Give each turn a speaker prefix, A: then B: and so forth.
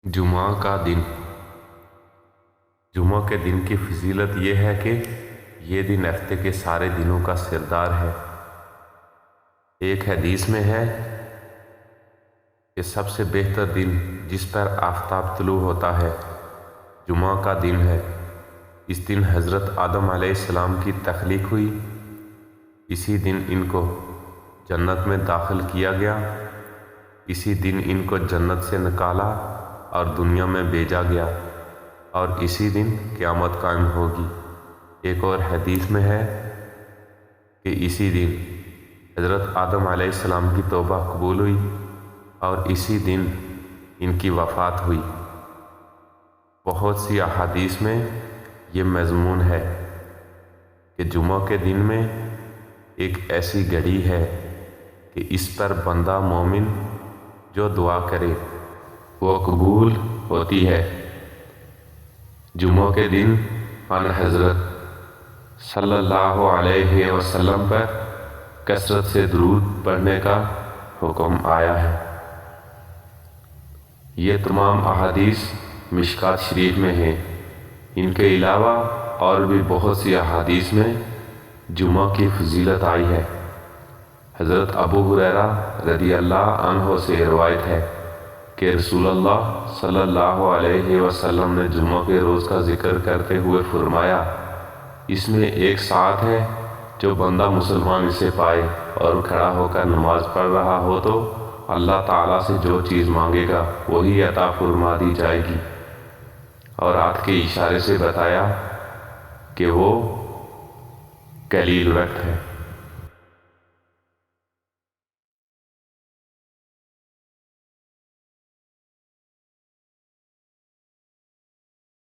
A: جمعہ کا دن۔ جمعہ کے دن کی فضیلت یہ ہے کہ یہ دن ہفتے کے سارے دنوں کا سردار ہے۔ ایک حدیث میں ہے کہ سب سے بہتر دن جس پر آفتاب طلوع ہوتا ہے جمعہ کا دن ہے۔ اس دن حضرت آدم علیہ السلام کی تخلیق ہوئی، اسی دن ان کو جنت میں داخل کیا گیا، اسی دن ان کو جنت سے نکالا اور دنیا میں بھیجا گیا، اور اسی دن قیامت قائم ہوگی۔ ایک اور حدیث میں ہے کہ اسی دن حضرت آدم علیہ السلام کی توبہ قبول ہوئی اور اسی دن ان کی وفات ہوئی۔ بہت سی احادیث میں یہ مضمون ہے کہ جمعہ کے دن میں ایک ایسی گھڑی ہے کہ اس پر بندہ مومن جو دعا کرے وہ قبول ہوتی ہے۔ جمعہ کے دن ان حضرت صلی اللہ علیہ وسلم پر کثرت سے درود پڑھنے کا حکم آیا ہے۔ یہ تمام احادیث مشکوٰۃ شریف میں ہیں۔ ان کے علاوہ اور بھی بہت سی احادیث میں جمعہ کی فضیلت آئی ہے۔ حضرت ابو ہریرہ رضی اللہ عنہ سے روایت ہے کہ رسول اللہ صلی اللہ علیہ وسلم نے جمعہ کے روز کا ذکر کرتے ہوئے فرمایا، اس میں ایک ساعت ہے جو بندہ مسلمان اسے پائے اور کھڑا ہو کر نماز پڑھ رہا ہو تو اللہ تعالیٰ سے جو چیز مانگے گا وہی عطا فرما دی جائے گی، اور ہاتھ کے اشارے سے بتایا کہ وہ قلیل وقت ہے۔